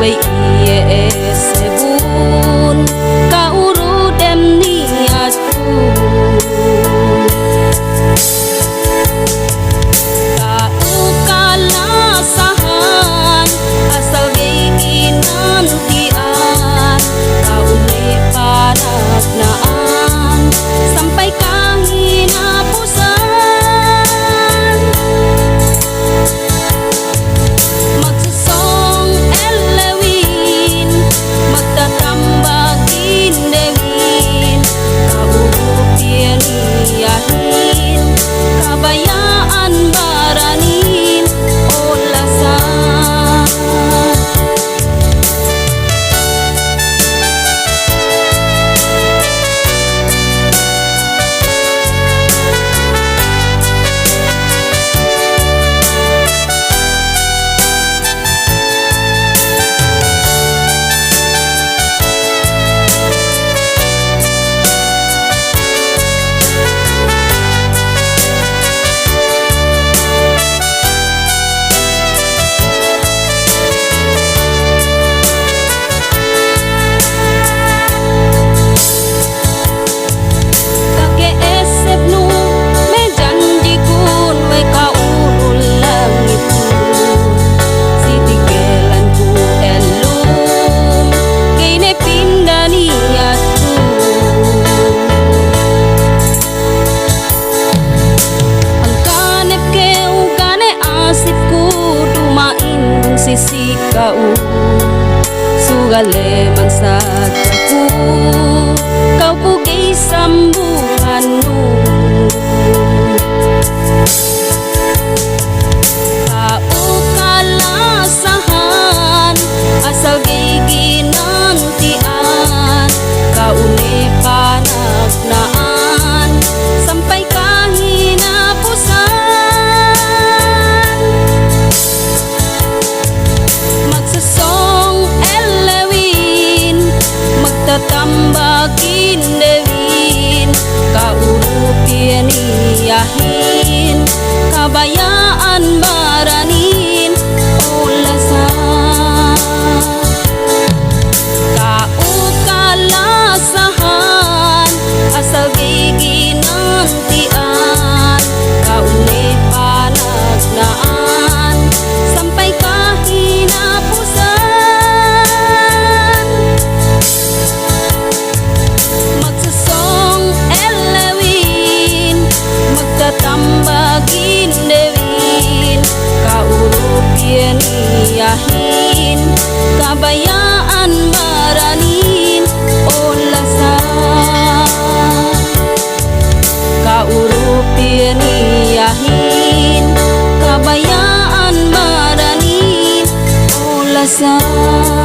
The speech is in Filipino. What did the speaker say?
way iye sebun kauru dem niatku kau kalasahan asal giginan tian kau ne panagnan sampai kahinapusan magsusong elewin magtatambagin dewin kaurupin iyahin kabayaan baranin olasan sisi kau sugale mansadaku kau pugi sambunganmu kau kalasahan asal giginan tian kau ne panagnaan sampai kahinapusan tatambagin dewin kaurupin iyahin kabayaan baranin olasan kau kalasahan asal giginan tian kau ne panagnaan sampai kahinapusan tambagin dewin kaurupin iyahin kabayaan baranin olasan kaurupin iyahin kabayaan baranin olasan